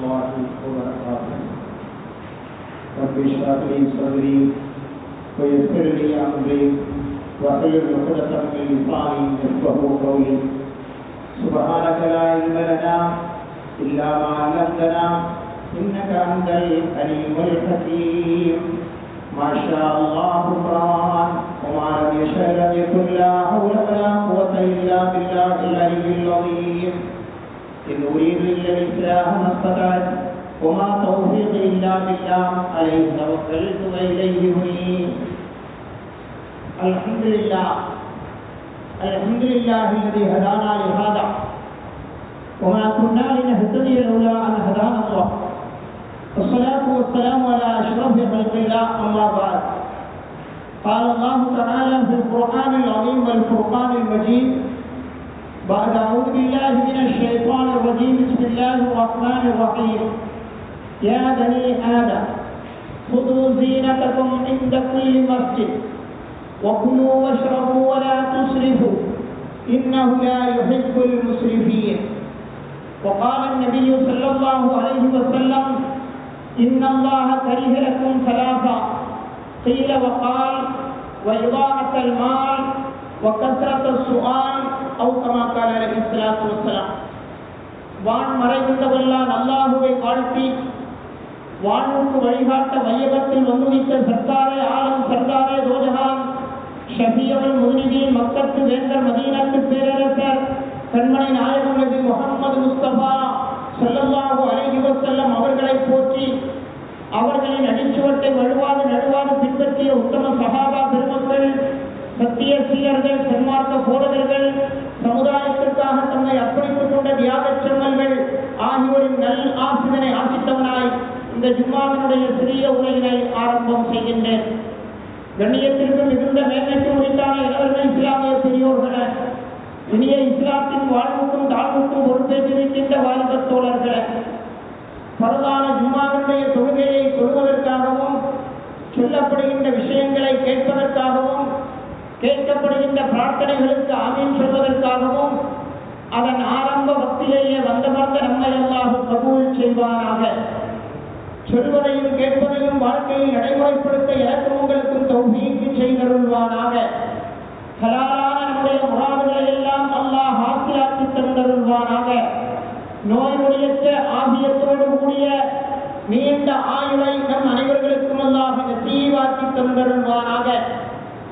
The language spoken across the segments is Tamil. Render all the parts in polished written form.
الله وبركاته. رب اشرح لي صدري ويسر لي أمري واحلل عقدة من لساني يفقهوا قولي. سبحانك لا علم لنا إلا ما علمتنا إنك أنت العليم الحكيم. ما شاء الله كان وما لم يشأ لم يكن. لا حول ولا قوة إلا بالله العلي العظيم. إن أريد إلا الإصلاح ما استطعت وما توفيقي إلا بالله عليه توكلت وإليه أنيب. الحمد لله الذي هدانا لهذا وما كنا لنهتدي لولا أن هدانا الله. والصلاة والسلام على أشرف خلق الله. أما بعد، قال الله تعالى في القرآن العظيم والفرقان المجيد بعد أعوذ بالله من الشيطان الرجيم. بسم الله الرحمن الرحيم. يا بني آدم خذوا زينتكم عند كل مسجد وكلوا واشربوا ولا تسرفوا إنه لا يحب المسرفين. وقال النبي صلى الله عليه وسلم إن الله كره لكم ثلاثة قيل وقال وإضاعة المال وكثرة السؤال أو كما قال عليه الصلاة والسلام. வான் மறைந்தவல்லான் அல்லாஹுவை வாழ்த்தி வாழ்வுக்கு வழிகாட்ட வையகத்தில் வந்துவித்த சர்தாரே ஆலம் சர்தாரே தோஜஹான் ஷபியவல் முனிதீன் மக்கத்து வேந்தர் மதீனத்து பேரரசர் கண்மணி நாயகம் நபி முஹம்மது முஸ்தபா ஸல்லல்லாஹு அலைஹி வஸல்லம் அவர்களை போற்றி அவர்களின் அடிச்சுவட்டை வழுவாது நடுவாது பின்பற்றிய உத்தம சஹாபா பெருமக்கள், சத்திய சீலர்கள், சன்மார்க்க போதகர்கள், சமுதாயத்திற்காக தம்மை அர்ப்பணித்துக் கொண்ட தியாகச் செம்மல்கள் ஆகியோரின் நல் ஆசிரியனை ஆசித்தவனாய் இந்த ஜும்மாவினுடைய சிறிய உரையினை ஆரம்பம் செய்கின்றேன். கண்ணியத்திற்கு மிகுந்த மேன்மைக்கு உரித்தான இளவர்கள் இஸ்லாமிய பெரியோர்களே, இனிய இஸ்லாத்தின் வாழ்வுக்கும் தாழ்வுக்கும் பொறுப்பேற்றிருக்கின்ற வாலிப தோழர்களே, பரவான ஜும்மாவினுடைய தொழுகையை தொழுவதற்காகவும் சொல்லப்படுகின்ற விஷயங்களை கேட்பதற்காகவும் கேட்கப்படுகின்ற பிரார்த்தனைகளுக்கு ஆமீன் சொல்வதற்காகவும் அதன் ஆரம்ப பக்தியிலேயே வந்தமர்ந்த நம்மை அல்லாஹ் கபூல் செய்வானாக. சொல்வதையும் கேட்பதையும் வாழ்க்கையில் நடைமுறைப்படுத்த எனக்கும் உங்களுக்கும் தௌஃபீக் செய்தருள்வானாக. ஹலாலான நம்முடைய முராதுகளை எல்லாம் அல்லாஹ் ஹாசிலாக்கி தந்தருள்வானாக. நோய் நொடியற்ற ஆபியத்தோடு கூடிய நீண்ட ஆயுளை நம் அனைவர்களுக்கும் அல்லாஹ் நசீவாக்கி தந்தருள்வானாக.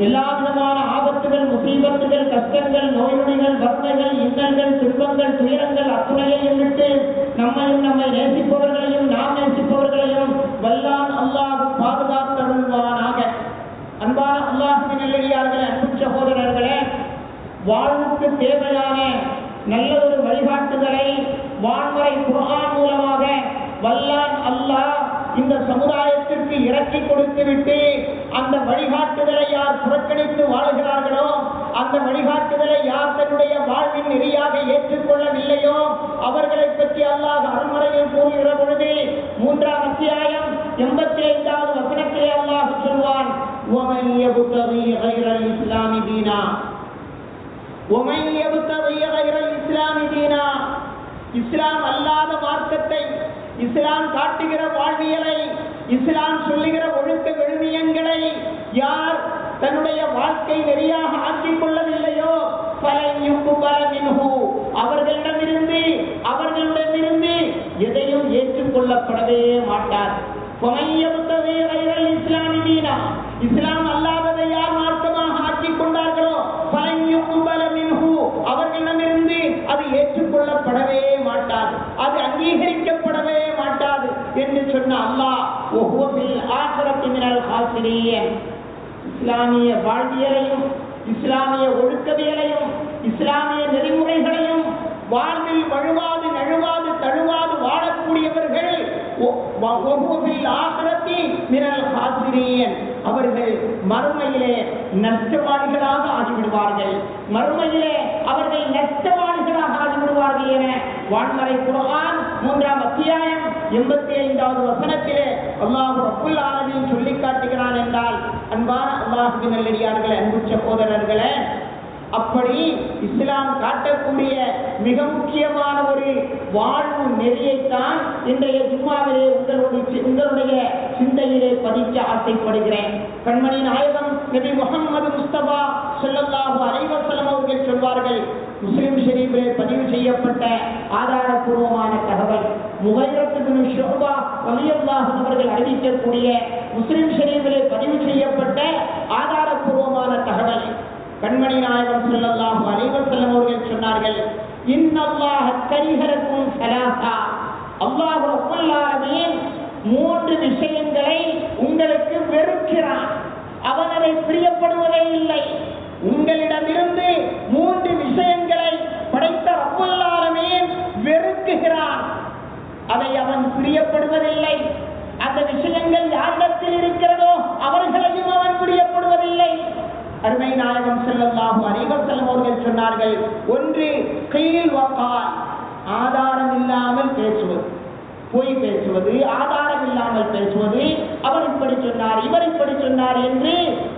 எல்லா விதமான ஆபத்துகள், முசீபத்துகள், கஷ்டங்கள், நோய் நொடிகள், வறுமைகள், இன்னல்கள், துன்பங்கள், துயரங்கள் அத்துணையையும் விட்டு நம்மையும் நம்மை நேசிப்பவர்களையும் நாம் நேசிப்பவர்களையும் வல்லான் அல்லாஹ் பாதுகாத்தருள்வானாக. அன்பான அல்லாஹ்வின் நல்லடியார்களே, அன்பு சகோதரர்களே, வாழ்வுக்கு தேவையான நல்ல ஒரு வழிகாட்டுதலை வான்முறை குர்ஆன் மூலமாக வல்லான் அல்லாஹ் இந்த சமுதாயத்திற்கு இறக்கி கொடுத்துவிட்டு அந்த வழிகாட்டுதலை யார் புறக்கணித்து வாழுகிறார்களோ, அந்த வழிகாட்டுதலை யார் தன்னுடைய வாழ்வின் நெறியாக ஏற்றுக்கொள்ளவில்லையோ அவர்களை பற்றி அல்லாஹ் அருள்முறையில் கூறுகிற பொழுது 3ஆம் அத்தியாயம் 85வது வசனத்திலே அல்லாஹ் சொல்வான், وَمَنْ يَبْتَغِي غَيْرَ الْإِسْلَامِ دِينًا وَمَنْ يَبْتَغِي غَيْرَ الْإِسْلَامِ دِينًا. இஸ்லாம் அல்லாத மார்க்கத்தை, இஸ்லாம் காட்டுகிற வாழ்வியலை, இஸ்லாம் சொல்லுகிற ஒழுக்க விழுமியங்களை யார் தன்னுடைய வாழ்க்கை நெறியாக ஆக்கிக் கொள்ளவில்லையோ அவர்களிடமிருந்து எதையும் ஏற்றுக்கொள்ளப்படவே மாட்டார். இஸ்லாம் அல்லாததை யார் மார்க்கமாக ஆக்கிக் கொண்டார்களோ அவர்களிடமிருந்து அது ஏற்றுக்கொள்ளப்படவே மாட்டாது, அது அங்கீகரிக்கப்படவே மாட்டாது என்று சொன்ன அல்லாஹ் இஸ்லாமிய வாழ்வியலையும் இஸ்லாமிய ஒழுக்கவியலையும் இஸ்லாமிய நெறிமுறைகளையும் வாழ்வில் வழுவாது நழுவாது தழுவாது வாழக்கூடியவர்கள் அவர்கள் மறுமையிலே நஷ்டவாளிகளாக ஆகிவிடுவார்கள். மறுமையிலே அவர்கள் நஷ்டவாளிகளாக ஆகிவிடுவார்கள் என வான்மறை குர்ஆன் 3ஆம் அத்தியாயம் 85வது வசனத்திலே அல்லாஹ் ரப்புல் ஆலமீன் சொல்லி காட்டுகிறான் என்றால், அன்பான அல்லாஹ்வின் நல்லடியார்களே, அன்பு சகோதரர்களே, அப்படி இஸ்லாம் காட்டக்கூடிய மிக முக்கியமான ஒரு வாழ்வு நெறியைத்தான் இன்றைய ஜும்மாவிலே உங்களுடைய சிந்தையிலே பதிக்க ஆசைப்படுகிறேன். கண்மணி நாயகம் நபி முஹம்மது முஸ்தபா ஸல்லல்லாஹு அலைஹி வஸல்லம் அவர்கள் சொல்வார்கள், முஸ்லிம் ஷரீஃபிலே பதிவு செய்யப்பட்ட ஆதாரபூர்வமான தகவல், முகைரத் இப்னு ஷுஅபா ரலியல்லாஹு அன்ஹு அவர்கள் அறிவிக்கக்கூடிய முஸ்லிம் ஷரீஃபிலே பதிவு செய்யப்பட்ட ஆதாரபூர்வமான தகவல், கண்மணி நாயகம் ஸல்லல்லாஹு அலைஹி வஸல்லம் அவர்கள் சொன்னார்கள், இன்னல்லாஹ கரிஹலக்கும் ஸலாஸா, அல்லாஹ் ரப்பல் ஆலமீன் 3 விஷயங்களை உங்களுக்கு வெறுக்கிறான். அவன் அதை பிரியப்படுவதே இல்லை. உங்களிடமிருந்து 3 விஷயங்களை படைத்த ரப்பல் ஆலமீன் வெறுக்குகிறான். அதை அவன் பிரியப்படுவதில்லை. அந்த விஷயங்கள் யாரிடத்தில் இருக்கிறதோ அவர்களையும் அவன் பிரியப்படுவதில்லை. அருமை நாயகம் ஸல்லல்லாஹு அலைஹி வஸல்லம் அவர்கள் சொன்னார்கள், ஒன்று கீல் வகால், ஆதாரம் இல்லாமல் பேசுவது, பொய் பேசுவது, ஆதாரம் இல்லாமல் பேசுவது, அவர் இப்படி சொன்னார் இவர் இப்படி சொன்னார் என்று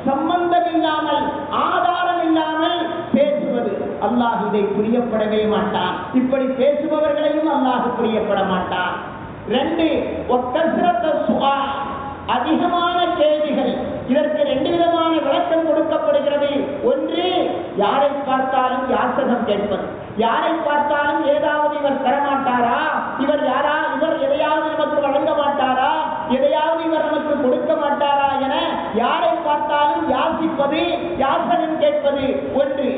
சம்பந்தம் இல்லாமல் ஆதாரம் இல்லாமல் பேசுவது. அல்லாஹ் இதை பிரியப்படவே மாட்டான். இப்படி பேசுபவர்களையும் அல்லாஹ் பிரியப்பட மாட்டான். 2 வக்கஸ்ரத்து சுஆல், அதிகமான கேள்விகள். இதற்கு 2 விதமான விளக்கம் கொடுக்கப்படுகிறது. ஒன்று, யாரை பார்த்தாலும் யாசகம் கேட்பது, யாரை பார்த்தாலும் ஏதாவது இவர் தரமாட்டாரா, இவர் எதையாவது நமக்கு வழங்க மாட்டாரா, எதையாவது இவர் நமக்கு கொடுக்க மாட்டாரா என யாரை பார்த்தாலும் யாசிப்பது, யாசகம் கேட்பது ஒன்று.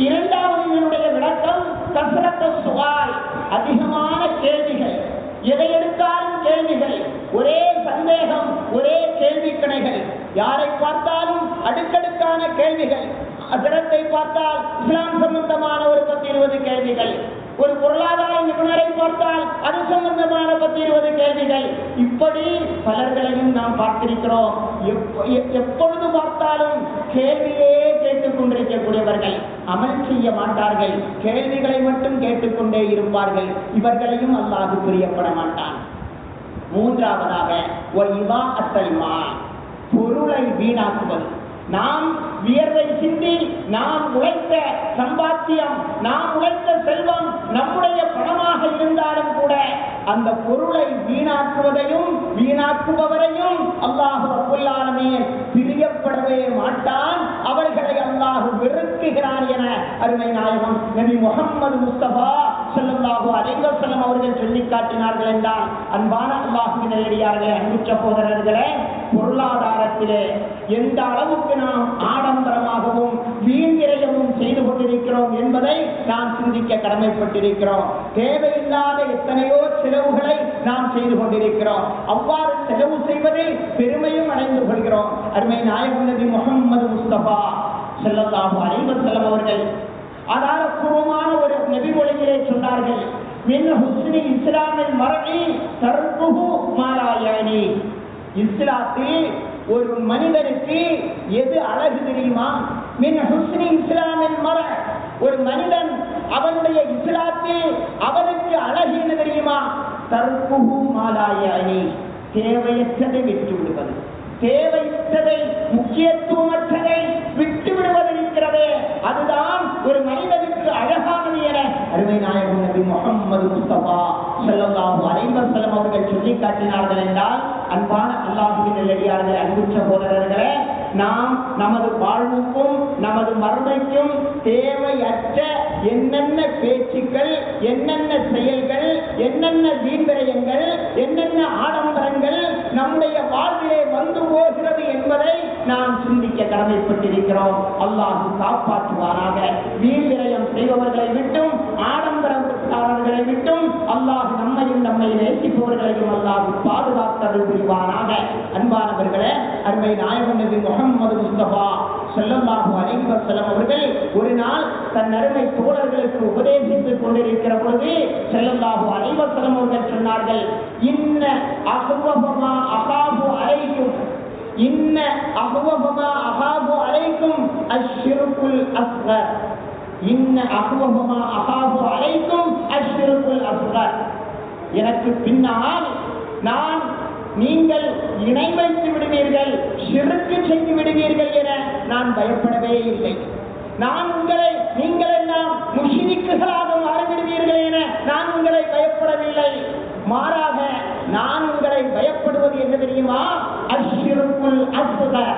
2வது இதனுடைய விளக்கம் கஸ்ரத்து சுஆல், அதிகமான கேள்விகள், எதை எடுத்தாலும் கேள்விகள், ஒரே சந்தேகம், ஒரே கேள்வி கணைகள், யாரை பார்த்தாலும் அடுக்கடுக்கான கேள்விகள். அசரத்தை பார்த்தால் இஸ்லாம் சம்பந்தமான ஒரு 10-20 கேள்விகள், ஒரு பொருளாதார நிபுணரை பார்த்தால் அது சம்பந்தமான 10-20 கேள்விகள். இப்படி பலர்களையும் நாம் பார்த்திருக்கிறோம். எப்பொழுது பார்த்தாலும் கேள்வியே கேட்டுக் கொண்டிருக்கக்கூடியவர்கள், அமல் செய்ய மாட்டார்கள், கேள்விகளை மட்டும் கேட்டுக்கொண்டே இருப்பார்கள். இவர்களையும் அல்லாஹ் பிரியப்பட மாட்டான். 3வதாக பொருளை வீணாக்குவது. நாம் வியர்வை சிந்தி நாம் உழைத்த சம்பாத்தியம், நாம் உழைத்த செல்வம் நம்முடைய பணமாக இருந்தாலும் கூட அந்த பொருளை வீணாக்குவதையும் வீணாக்குபவரையும் அல்லாஹ் ரப்பல் ஆலமீன் பிரியப்படவே மாட்டான். அவர்களை அல்லாஹ் வெறுக்குகிறான் என அருமை நாயகம் நபி முஹம்மது முஸ்தபா ஸல்லல்லாஹு அலைஹி வஸல்லம் அவர்கள் சொல்லி காட்டினார்கள் என்றால், அன்பான அல்லாஹ்வின் நல்லடியார்களே, அன்பு சகோதரர்களே, பொருளாதாரத்திலே எந்த அளவுக்கு நாம் ஆடம்பரமாகவும் வீண் விரயமும் செய்து கொண்டிருக்கிறோம் என்பதை நாம் சிந்திக்க கடமைப்பட்டிருக்கிறோம். தேவையில்லாத எத்தனையோ செலவுகளை நாம் செய்து கொண்டிருக்கிறோம். அவ்வாறு செலவு செய்வதில் பெருமையும் அடைந்து கொள்கிறோம். அருமை நாயகம் நபி முஹம்மது முஸ்தபா ஸல்லல்லாஹு அலைஹி வஸல்லம் அவர்கள் ஆதாரபூர்வமான ஒரு நபி மொழியிலே சொன்னார்கள், மின் ஹுஸ்னி இஸ்லாமில் மர்இ தர்குஹு மா லா யானி. இஸ்லாத்தில் ஒரு மனிதனுக்கு எது அழகு தெரியுமா? மின் ஹுஸ்னி இஸ்லாமில் மர்இ, ஒரு மனிதன் அவனுடைய இஸ்லாத்தில் அவனுக்கு அழகு என்ன தெரியுமா? தர்குஹு மா லா யானி, தேவையற்றதை விட்டு விடுவது, தேவையற்றதை முக்கியத்துவமற்றதை விட்டு விடுவது இருக்கிறதே, அதுதான் ஒரு மனிதனுக்கு அழகானது என அருமை நாயகம் நபி முஹம்மது முஸ்தபா ஸல்லல்லாஹு அலைஹி வஸல்லம் அவர்கள் சொல்லி காட்டினார்கள் என்றால், அன்பான அல்லாஹ்வின் நல்லடியார்களே, அன்பு சகோதரர்களே, நாம் நமது வாழ்வுக்கும் நமது மறுமைக்கும் தேவையற்ற என்னென்ன பேச்சுக்கள், என்னென்ன செயல்கள், என்னென்ன வீண்விரயங்கள், என்னென்ன ஆடம்பரங்கள் நம்முடைய வாழ்விலே வந்து போகிறது என்பதை நாம் சிந்திக்க கடமைப்பட்டிருக்கிறோம். அல்லாஹ் காப்பாற்றுவாராக. வீண்விரயம் செய்பவர்களை விட்டும் ஆடம்பரக்காரர்களை விட்டும் அல்லாஹ் நம்மையும் நம்மை நேசிப்பவர்களையும் அல்லாஹ் பாதுகாத்தல் புரிவானாக. அன்பானவர்களே, அருமை நாயகம் நபி முஹம்மது முஸ்தபா ஸல்லல்லாஹு அலைஹி வஸல்லம் அவர்கள் ஒரு நாள் தன் அருமை தோழர்களுக்கு உபதேசித்துக் கொண்டிருக்கிற பொழுது ஸல்லல்லாஹு அலைஹி வஸல்லம் அவர்கள் சொன்னார்கள், இன்ன அஹ்வஃபமா அஹாபு அலைக்கும், இன்ன அஹ்வஃபமா அஹாபு அலைக்கும் அஷ்ஷிருக்குல் அஸ்கர், இன்ன அஹ்வஃபமா அஹாபு அலைக்கும் அஷ்ஷிருக்குல் அஸ்கர். எனக்கு பின்னால் நீங்கள் இணை வைத்து விடுவீர்கள், ஷிர்க் செய்து விடுவீர்கள் என நான் பயப்படவே இல்லை. நீங்கள் எல்லாம் முஷ்ரிக்குகளாக மாறிவிடுவீர்கள் என நான் உங்களை பயப்படவில்லை. மாறாக நான் உங்களை பயப்படுவது என்ன தெரியுமா? அஷ்ஷிருக்குல் அஸ்கர்,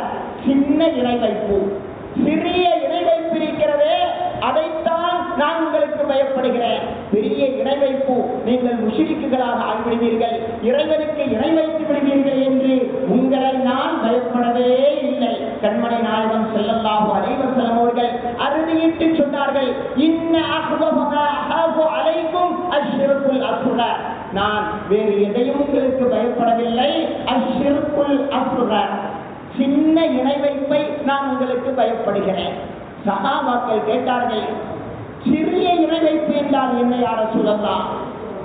சின்ன இணை வைப்பு, சிறிய இணை வைப்பு இருக்கிறதே, அதைத்தான் நான் உங்களுக்கு பயப்படுகிறேன். பெரிய இணை வைப்பு, நீங்கள் முஷ்ரிக்குகளாக ஆகிவிடுவீர்கள், இறைவனுக்கு இணை வைத்து விடுவீர்கள் என்று உங்களை நான் பயப்படவே இல்லை. கண்மணி நாயகம் ஸல்லல்லாஹு அலைஹி வஸல்லம் அவர்கள் அறுதியிட்டு சொன்னார்கள், இன்ன அஹ்வஃபமா அஹாஃபு அலைக்கும் அஷ்ஷிருக்குல் அஸ்கர், நான் வேறு எதையும் உங்களுக்கு பயப்படவில்லை, அஷ்ஷிருக்குல் அஸ்கர், சின்ன இணை வைப்பை நான் உங்களுக்கு பயப்படுகிறேன். சஹாபாக்கள் கேட்டார்கள், சிறிய இணை வைப்பு என்றால் என்ன யா ரசூலல்லாஹ்?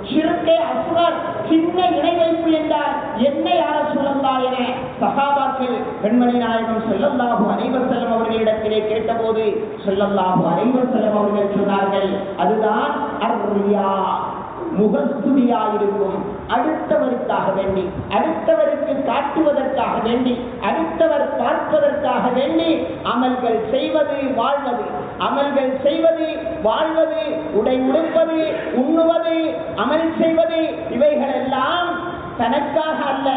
ஷிர்கே அஸ்கர், சின்ன இணை வைப்பு என்றால் என்ன யா ரசூலல்லாஹ் என சஹாபாக்கள் கண்மணி நாயகம் ஸல்லல்லாஹு அலைஹி வஸல்லம் அவர்களிடத்திலே கேட்டபோது ஸல்லல்லாஹு அலைஹி வஸல்லம் அவர்கள் சொன்னார்கள், அதுதான் அர்ரியா, முகஸ்துதியாயிருக்கும், அடுத்தவருக்காக வேண்டி, அடுத்தவருக்கு காட்டுவதற்காக வேண்டி, அடுத்தவர் பார்ப்பதற்காக வேண்டி அமல்கள் செய்வது வாழ்வது, அமல்கள் செய்வது வாழ்வது, உடை உடுப்பது, உண்ணுவது, அமல் செய்வது, இவைகள் எல்லாம் தனக்காக அல்ல,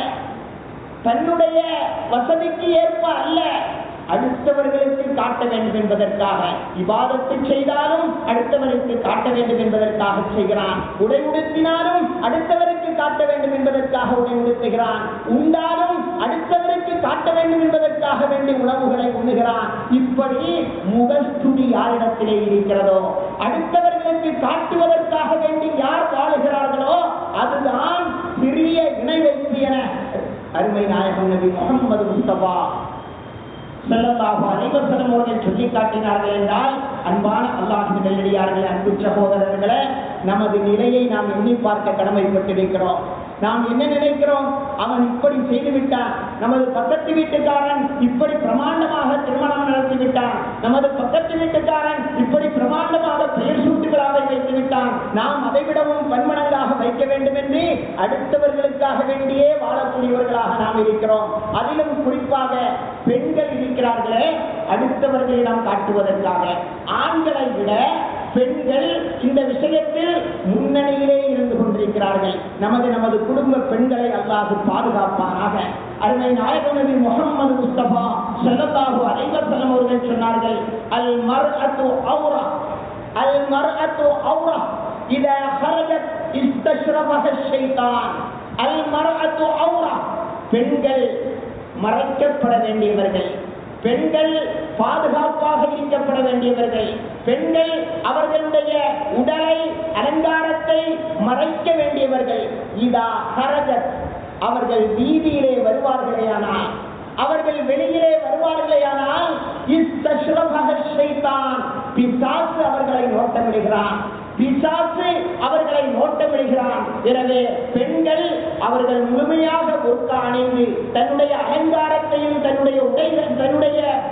தன்னுடைய வசதிக்கு ஏற்ப அல்ல, அடுத்தவர்களுக்கு காட்ட வேண்டும் என்பதற்காக. இபாதத்தை செய்தாலும் அடுத்தவருக்கு காட்ட வேண்டும் என்பதற்காக செய்கிறான், உடை உடுத்தினாலும் அடுத்தவருக்கு காட்ட வேண்டும் என்பதற்காக உடை உடுத்துகிறான், உண்டாலும் அடுத்தவருக்கு காட்ட வேண்டும் என்பதற்காக வேண்டிய உணவுகளை உண்ணுகிறான். இப்படி முகஸ்துதி யாரிடத்திலே இருக்கிறதோ, அடுத்தவர்களுக்கு காட்டுவதற்காக வேண்டி யார் வாழுகிறார்களோ அதுதான் சிறிய இணை வைப்பு என அருமை நாயகம் நபி முஹம்மது முஸ்தபா ஸல்லல்லாஹு அலைஹி வஸல்லம் அவர்கள் சொல்லி காட்டினார்கள் என்றால், அன்பான அல்லாஹ்வின் நல்லடியார்களே, அன்பு சகோதரர்களே, நமது நிலையை நாம் எண்ணி பார்க்க கடமைப்பட்டிருக்கிறோம். நாம் என்ன நினைக்கிறோம்? அவன் இப்படி செய்து விட்டான், நமது பக்கத்து வீட்டுக்காரன் இப்படி பிரமாண்டமாக திருமணம் நடத்தி விட்டான், நமது பக்கத்து வீட்டுக்காரன் இப்படி பிரமாண்டமாக பெயர் சூட்டுகளாக வைத்து விட்டான், நாம் அதை விடவும் பன்மடங்காக வைக்க வேண்டும் என்று அடுத்தவர்களுக்காக வேண்டியே வாழக்கூடியவர்களாக நாம் இருக்கிறோம். அதிலும் குறிப்பாக பெண்கள் இருக்கிறார்களே, அடுத்தவர்களிடம் காட்டுவதற்காக. ஆண்களை விட பெண்கள் இந்த விஷயத்தில் முன்னணியிலே இருந்து கொண்டிருக்கிறார்கள். நமது குடும்ப பெண்களை அல்லாஹ் பாதுகாப்பானாக. அருமை நாயகம் நபி முஹம்மது முஸ்தபா ஸல்லல்லாஹு அலைஹி வஸல்லம் அவர்கள் சொன்னார்கள், அல் மர்அத்து அவ்ரா, அல் மர்அத்து அவ்ரா இதா ஹரஜத் இஸ்தஷ்ரபஹ ஷைத்தான். அல் மர்அத்து அவ்ரா, பெண்கள் மறைக்கப்பட வேண்டியவர்கள், பெண்கள் பாதுகாப்பாக இருக்கப்பட வேண்டியவர்கள், பெண்கள் அவர்களுடைய உடலை அலங்காரத்தை மறைக்க வேண்டியவர்கள். இதா ஹரஜத், அவர்கள் வீதியிலே வருவார்களேயானால், அவர்கள் வெளியிலே வருவார்களேயானால், இஸ்தஷ்ரபஹ ஷைத்தான், பிசாசு அவர்களை நோட்டமிடுகிறான், பிசாசு அவர்களை நோட்டமிடுகிறான். எனவே பெண்கள் அவர்கள் முழுமையாக பொருட்கள் அணிந்து தன்னுடைய அலங்காரத்தையும் தன்னுடைய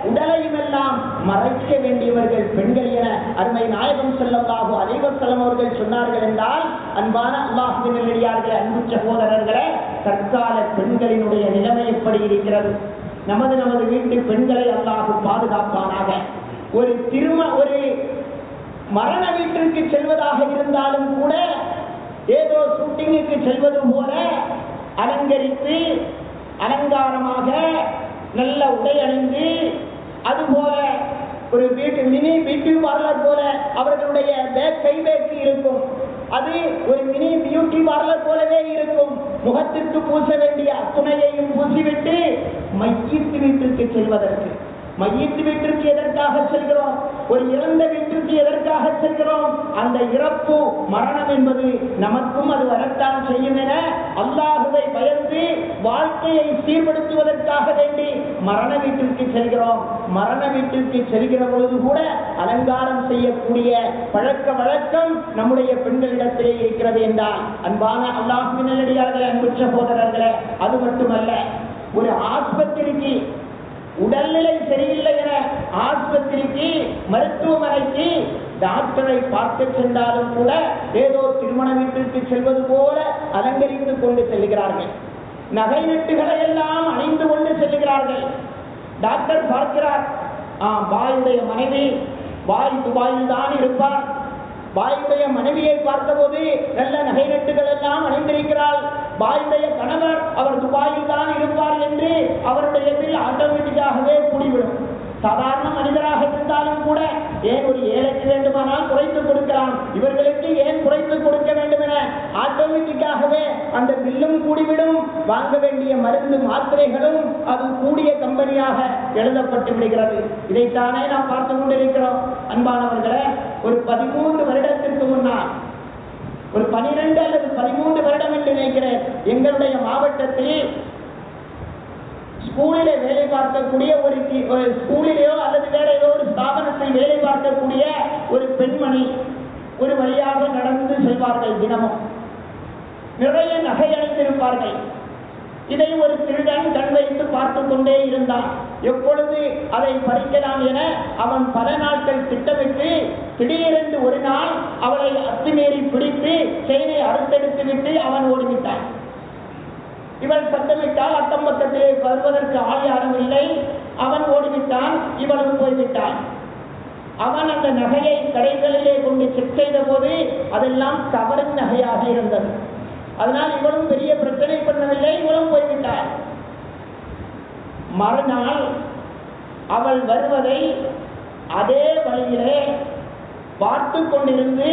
உடலையும் எல்லாம் மறைக்க வேண்டியவர்கள் பெண்கள் என அருமை நாயகம் ஸல்லல்லாஹு அலைஹி வஸல்லம் அவர்கள் சொன்னார்கள் என்றால், அன்பான அல்லாஹ்வின் நல்லடியார்களே, அன்பு சகோதரர்களே, தற்கால பெண்களினுடைய நிலைமை எப்படி இருக்கிறது? நமது வீட்டு பெண்களை அல்லாஹ் பாதுகாப்பானாக. ஒரு மரண வீட்டிற்கு செல்வதாக இருந்தாலும் கூட ஏதோ ஷூட்டிங்குக்கு செல்வது போல அலங்கரித்து அலங்காரமாக நல்ல உடை அணிந்து, அதுபோல ஒரு மினி பியூட்டி பார்லர் போல அவர்களுடைய கைபேக்கு இருக்கும், அது ஒரு மினி பியூட்டி பார்லர் போலவே இருக்கும். முகத்திற்கு பூச வேண்டிய அத்துணையையும் பூசிவிட்டு மையத்து வீட்டிற்கு செல்வதற்கு, மையத்து வீட்டிற்கு எதற்காக செல்கிறோம்? ஒரு இறந்த வீட்டிற்கு எதற்காக செல்கிறோம்? அந்த இறப்பு மரணம் என்பது நமக்கும் அது வரத்தான் செய்யும் என அல்லாஹுவை பயந்து வாழ்க்கையை சீர்படுத்துவதற்காக வேண்டி மரண வீட்டிற்கு செல்கிறோம். மரண வீட்டிற்கு செல்கிற பொழுது கூட அலங்காரம் செய்யக்கூடிய பழக்க வழக்கம் நம்முடைய பெண்களிடத்திலே இருக்கிறது என்றால், அன்பான அல்லாஹ்வின் நல்லடியார்களே, அன்பு சகோதரர்களே, அது மட்டுமல்ல, ஒரு ஆஸ்பத்திரிக்கு உடல்நிலை சரியில்லை என ஆஸ்பத்திரிக்கு மருத்துவமனைக்கு டாக்டரை பார்க்க சென்றாலும் கூட ஏதோ திருமண வீட்டிற்கு செல்வது போல அலங்கரித்துக் கொண்டு செல்கிறார்கள், நகை நட்டுகளை எல்லாம் அணிந்து கொண்டு செல்கிறார்கள். டாக்டர் பார்க்கிறார், பாயுடைய மனைவி பாய் துபாயில் தான் இருப்பார். பாயுடைய மனைவியை பார்த்தபோது நல்ல நகை நட்டுகள் எல்லாம் அணிந்திருக்கிறாள். பாயுடைய கணவர் அவர் துபாயில் தான் இருப்பார் என்று அவருடைய பில் ஆட்டோமேட்டிக்காகவே கூடிவிடும். சாதாரண மனிதராக இருந்தாலும் கூட ஏன் ஒரு ஏழைக்கு வேண்டுமானால் குறைத்துக் கொடுக்கலாம், இவர்களுக்கு ஏன் குறைத்துக் கொடுக்க வேண்டும் என ஆட்டோமேட்டிக்காகவே அந்த பில்லும் கூடிவிடும். வாங்க வேண்டிய மருந்து மாத்திரைகளும் அது கூடிய கம்பெனியாக எழுதப்பட்டு விடுகிறது. இதைத்தானே நாம் பார்த்து கொண்டிருக்கிறோம். அன்பானவர்களே, ஒரு 13 வருடத்திற்கு முன்னால், ஒரு 12 அல்லது 13 வருடம் என்று நினைக்கிறேன், எங்களுடைய மாவட்டத்தில் ஸ்கூலிலே வேலை பார்க்கக்கூடிய ஒரு ஸ்கூலிலேயோ அல்லது வேற ஏதோ ஒரு ஸ்தாபனத்தில் வேலை பார்க்கக்கூடிய ஒரு பெண்மணி ஒரு வழியாக நடந்து செல்வார்கள். தினமும் நிறைய நகை அணிந்திருப்பார்கள். இதை ஒரு திருடன் கண் வைத்து பார்த்து கொண்டே இருந்தான். எப்பொழுது அதை பறிக்கலாம் என அவன் பல நாட்கள் திட்டமிட்டு திடீரென்று ஒரு நாள் அவளை அத்துமீறி பிடித்து செயினை அறுத்தெடுத்து விட்டு அவன் ஓடிவிட்டான். இவள் சத்தமிட்டால் அக்கம் பக்கத்திலே வருவதற்கு ஆள் யாரும் இல்லை. அவன் ஓடிவிட்டான், இவளும் போய்விட்டான். அவன் அந்த நகையை கடைகளிலே கொண்டு செக் செய்த போது அதெல்லாம் கவரின் நகையாக இருந்தது. அதனால் இவளும் பெரிய பிரச்சனை பண்ணவில்லை, இவளும் போய்விட்டாள். மறுநாள் அவள் வருவதை அதே வழியிலே பார்த்து கொண்டிருந்து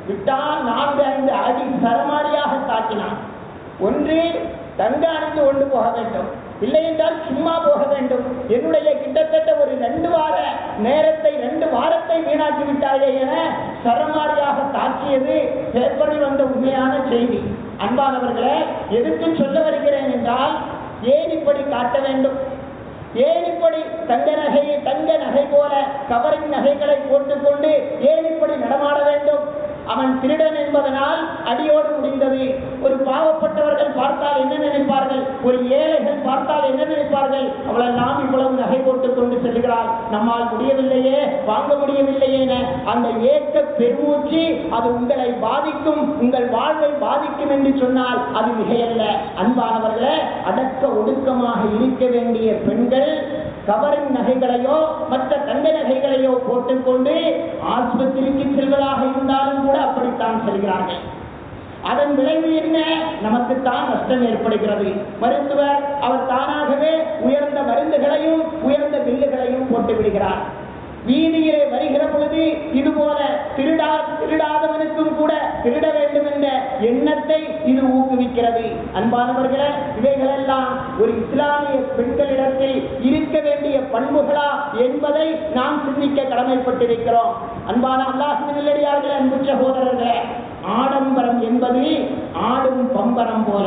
விட்டால் 4-5 அடி சரமாரியாக தாக்கினான். ஒன்று தங்க அணிந்து கொண்டு போக வேண்டும், இல்லை என்றால் சும்மா போக வேண்டும். என்னுடைய கிட்டத்தட்ட ஒரு 2 வார நேரத்தை 2 வாரத்தை வீணாக்கி விட்டாயே என சரமாரியாக தாக்கியது பேப்பரில் வந்த உண்மையான செய்தி. அன்பானவர்களே, எதுக்கு சொல்ல வருகிறேன் என்றால், ஏன் இப்படி காட்ட வேண்டும்? ஏன் இப்படி தங்க நகை போல கவரிங் நகைகளை போட்டுக்கொண்டு ஏன் இப்படி நடமாட வேண்டும்? அவன் திருடன் என்பதனால் அடியோடு முடிந்தது. ஒரு பாவப்பட்டவர்கள் பார்த்தால் என்ன நினைப்பார்கள்? ஒரு ஏழைகள் பார்த்தால் என்ன நினைப்பார்கள்? அவளெல்லாம் இவ்வளவு நகை போட்டுக் கொண்டு செல்கிறாள், நம்மால் முடியவில்லையே, வாங்க முடியவில்லையே என அந்த ஏக்க பெருமூச்சு அது உங்களை பாதிக்கும், உங்கள் வாழ்வை பாதிக்கும் என்று சொன்னால் அது மிகையல்ல. அன்பானவர்களே, அடக்க ஒடுக்கமாக இருக்க வேண்டிய பெண்கள் கவரின் நகைகளையோ மற்ற தங்க நகைகளையோ போட்டுக்கொண்டு ஆஸ்பத்திரிக்கு செல்வதாக இருந்தாலும் கூட அப்படித்தான் செல்கிறார்கள். அதன் விளைவு என்ன? நமக்குத்தான் நஷ்டம் ஏற்படுகிறது. மருத்துவர் அவர் தானாகவே உயர்ந்த மருந்துகளையும் உயர்ந்த பில்லுகளையும் போட்டு விடுகிறார். வீதியிலே வருகிற பொழுது இதுபோல திருடாதவனுக்கும் கூட திருட வேண்டும் என்ற எண்ணத்தை இது ஊக்குவிக்கிறது. அன்பானவர்களே, இவைகளெல்லாம் ஒரு இஸ்லாமிய பெண்களிடத்தில் இருக்க வேண்டிய பண்புகளா என்பதை நாம் சிந்திக்க கடமைப்பட்டிருக்கிறோம். அன்பான அல்லாஹ்வின் நல்லடியார்களே, அன்பு சகோதரர்களே, ஆடம்பரம் என்பது ஆடும் பம்பரம் போல,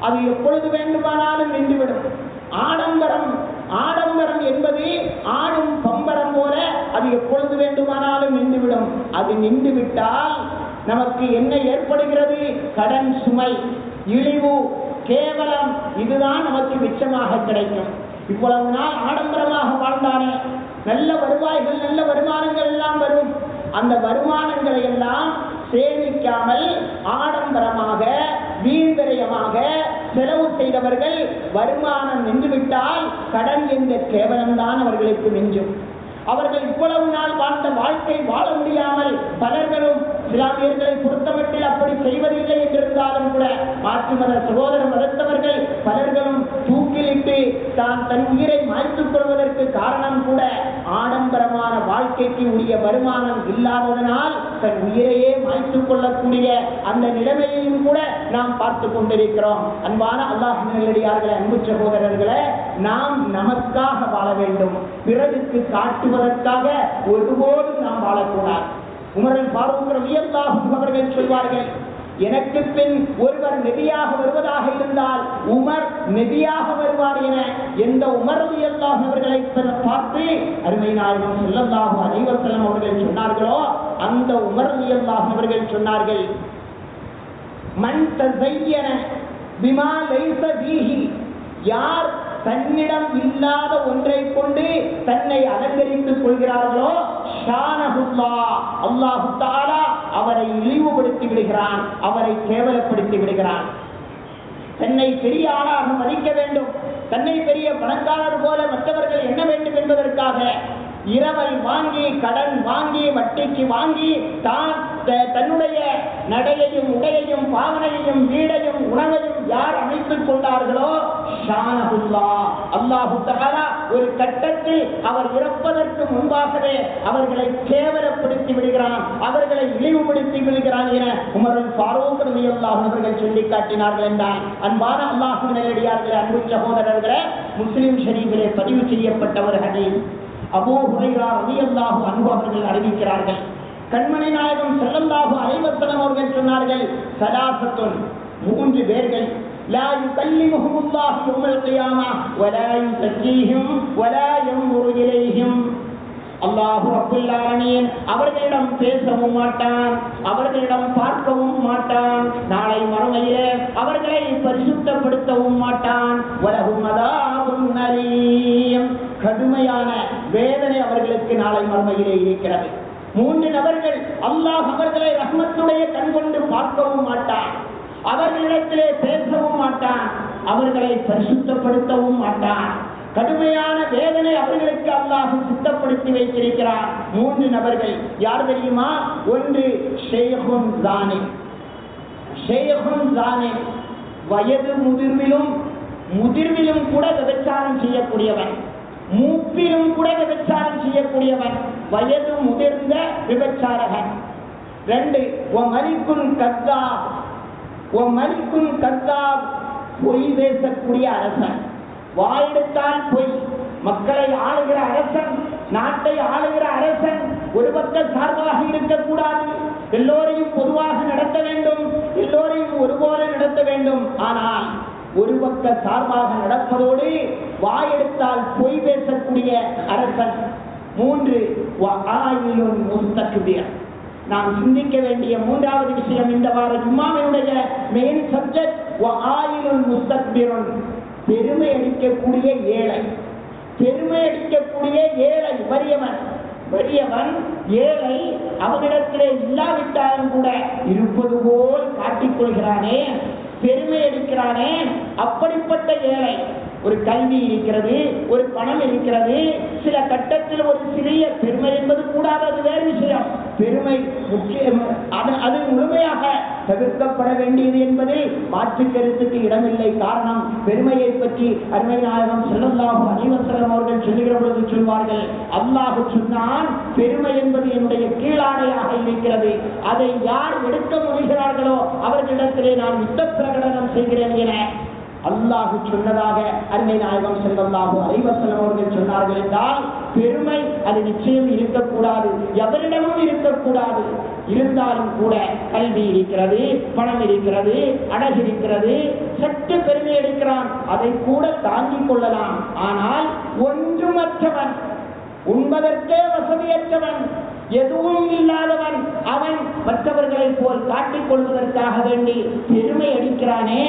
அது எப்பொழுது வேண்டுமானாலும் நின்றுவிடும். ஆடம்பரம் என்பது ஆடும் பம்பரம் போல, அது எப்பொழுது வேண்டுமானாலும் நின்றுவிடும். அது நின்று விட்டால் நமக்கு என்ன ஏற்படுகிறது? கடன் சுமை, இழிவு, கேவலம், இதுதான் நமக்கு மிச்சமாக கிடைக்கும். இவ்வளவு நாள் ஆடம்பரமாக வாழ்ந்தானே, நல்ல வருவாய்கள் நல்ல வருமானங்கள் எல்லாம் வரும். அந்த வருமானங்களை எல்லாம் சேமிக்காமல் ஆடம்பரமாக வீண்விரயமாக செலவு செய்தவர்கள் வருமானம் நின்றுவிட்டால் கடன் என்ற கேவலம்தான் அவர்களுக்கு மிஞ்சும். அவர்கள் இவ்வளவு நாள் வாழ்ந்த வாழ்க்கை வாழ முடியாமல் பலர்களும் இஸ்லாமியர்களை பொறுத்தமட்டில் அப்படி செய்வதில்லை என்றிருந்தாலும் கூட மாற்று மத சகோதர மதத்தவர்கள் பலர்களும் தூக்கிலிட்டு தன் உயிரை மாய்த்துக் கொள்வதற்கு காரணம் கூட ஆடம்பரமான வாழ்க்கைக்கு உரிய வருமானம் இல்லாததனால் தன் உயிரையே மாய்த்துக் கொள்ளக்கூடிய அந்த நிலைமையையும் கூட நாம் பார்த்து கொண்டிருக்கிறோம். அன்பான அல்லாஹ்வின் நல்லடியார்களே, அன்பு சகோதரர்களே, நாம் நமக்காக வாழ வேண்டும், பிறருக்கு காட்டுவதற்காக ஒருபோதும் நாம் வாழக்கூடாது. உமர் ஃபாரூக் ரலியல்லாஹு அன்ஹு அவர்கள் சொல்வார்கள், எனக்கு பின் ஒருவர் நபியாக வருவதாக இருந்தால் உமர் நபியாக வருவார் என எந்த உமர் ரலியல்லாஹு அன்ஹு அவர்களை பார்த்து அருமை நாயகம் ஸல்லல்லாஹு அலைஹி வஸல்லம் அவர்கள் சொன்னார்களோ, அந்த உமர் ரலியல்லாஹு அன்ஹு அவர்கள் சொன்னார்கள், மன் தஸய்யன பிமா லைஸ ஃபீஹி, யார் தன்னிடம் இல்லாத ஒன்றை கொண்டு தன்னை அலங்கரித்துக் கொள்கிறார்களோ, அல்லாஹு தஆலா அவரை இழிவுபடுத்தி விடுகிறான், அவரை கேவலப்படுத்தி விடுகிறான். தன்னை பெரிய ஆளாக மதிக்க வேண்டும், தன்னை பெரிய பணக்காரர் போல மற்றவர்கள் எண்ண வேண்டும் என்பதற்காக இரவல் வாங்கி கடன் வாங்கி வட்டிக்கு வாங்கி தான் தன்னுடைய நடையையும் உடையையும் பாவனையையும் வீடையும் உணவையும் யார் அமைத்துக் கொண்டார்களோ அல்லாஹு தஆலா ஒரு கட்டத்தில் அவர் இறப்பதற்கு முன்பாகவே அவர்களை கேவலப்படுத்தி விடுகிறான், அவர்களை இழிவுபடுத்தி விடுகிறான் என உமருல் ஃபாரூக் ரலியல்லாஹு அன்ஹு அவர்கள் சொல்லி காட்டினார்கள் என்றால் அன்பான அல்லாஹ்வின் நல்லடியார்களே, அன்பு சகோதரர்களே, முஸ்லிம் ஷரீஃபிலே பதிவு செய்யப்பட்ட ஒரு ஹதீஸ். அபூ ஹுரைரா ரலியல்லாஹு அன்ஹு அவர்கள் அறிவிக்கிறார்கள், கண்மணி நாயகம் ஸல்லல்லாஹு அலைஹி வஸல்லம் அவர்கள் சொன்னார்கள், ஸலாஸத்துன், மூன்று பேர்கள், லா யுகல்லிமுஹுமுல்லாஹு யௌமல் கியாமா வலா யுஸக்கீஹிம் வலா யன்ظுரு இலைஹிம். அல்லாஹ் ரப்பல் ஆலமீன் அவர்களிடம் பேசவும் மாட்டான், அவர்களிடம் பார்க்கவும் மாட்டான், நாளை மறுமையிலே அவர்களை பரிசுத்தப்படுத்தவும் மாட்டான். வலஹும் அதாபுன் அலீம், கடுமையான வேதனை அவர்களுக்கு நாளை மறுமையிலே இருக்கிறது. மூன்று நபர்கள், அல்லாஹ் அவர்களை ரஹ்மத்துடைய கண் கொண்டு பார்க்கவும் மாட்டான், அவர்களிடத்திலே பேசவும் மாட்டான், அவர்களை பரிசுத்தப்படுத்தவும் மாட்டான். கடுமையான வேதனை அவர்களுக்கு அல்லாஹ் சித்தப்படுத்தி வைத்திருக்கிறார். மூன்று நபர்கள் யார் தெரியுமா? ஒன்று ஷேഖுன் ஜானிம். ஷேഖுன் ஜானிம் வயது முதிர்விலும் கூட விபச்சாரம் செய்யக்கூடியவன், மூப்பிலும் கூட விபச்சாரம் செய்யக்கூடியவன், வயது முதிர்ந்த விபச்சாரகன். ரெண்டு மலிக்குன் கத்தாப், பொய் பேசக்கூடிய அரசன், வாயெடுத்தால் பொய், மக்களை ஆளுகிற அரசன், நாட்டை ஆளுகிற அரசன். ஒரு பக்க சார்பாக இருக்கக்கூடாது, எல்லோரையும் பொதுவாக நடத்த வேண்டும், எல்லோரையும் ஒருபோல நடத்த வேண்டும். ஆனால் ஒரு பக்க சார்பாக நடப்பதோடு வாயெடுத்தால் பொய் பேசக்கூடிய அரசன். மூன்று முஸ்தக்பிர். நாம் சிந்திக்க வேண்டிய மூன்றாவது விஷயம் இந்த வார ஜும்மாவினுடைய மெயின் சப்ஜெக்ட் முஸ்தக்பிருன், பெருமை அடிக்கக்கூடிய ஏழை. பெருமை அடிக்கக்கூடிய ஏழை, வறியவன் ஏழை, அவனிடத்திலே இல்லாவிட்டாலும் கூட இருப்பது போல் காட்டிக்கொள்கிறானே, பெருமை அடிக்கிறானே, அப்படிப்பட்ட ஏழை. ஒரு கல்வி இருக்கிறது, ஒரு பணம் இருக்கிறது, சில கட்டத்தில் ஒரு சிறிய பெருமை என்பது கூடாது, அது வேறு விஷயம். பெருமை முக்கியம், அது முழுமையாக தவிர்க்கப்பட வேண்டியது என்பதில் மாற்று கருத்துக்கு இடமில்லை. காரணம், பெருமையை பற்றி அருமை நாயகம் ஸல்லல்லாஹு அலைஹி வஸல்லம் அவர்கள் சொல்லுகிற பொழுது சொல்வார்கள், அல்லாஹ் சொன்னான், பெருமை என்பது என்னுடைய கீழாடையாக இருக்கிறது, அதை யார் எடுக்க முயல்கிறார்களோ அவர்களிடத்திலே நான் யுத்த பிரகடனம் செய்கிறேன் என அல்லாஹ் சொன்னதாக அருமை நாயகம் ஸல்லல்லாஹு அலைஹி வஸல்லம் அவர்கள் சொன்னார்கள். என்றால் பெருமை அது நிச்சயம் இருக்கக்கூடாது, எவரிடமும் இருக்கக்கூடாது. இருந்தாலும் கூட கல்வி இருக்கிறது, பணம் இருக்கிறது, அழகு இருக்கிறது, சற்று பெருமை எடுக்கிறான், அதை கூட தாங்கிக் கொள்ளலாம். ஆனால் ஒன்றுமற்றவன், உண்பதற்கே வசதியற்றவன், எதுவும் இல்லாதவன், அவன் மற்றவர்களை போல் காட்டிக் கொள்வதற்காக வேண்டி பெருமை அடிக்கிறானே,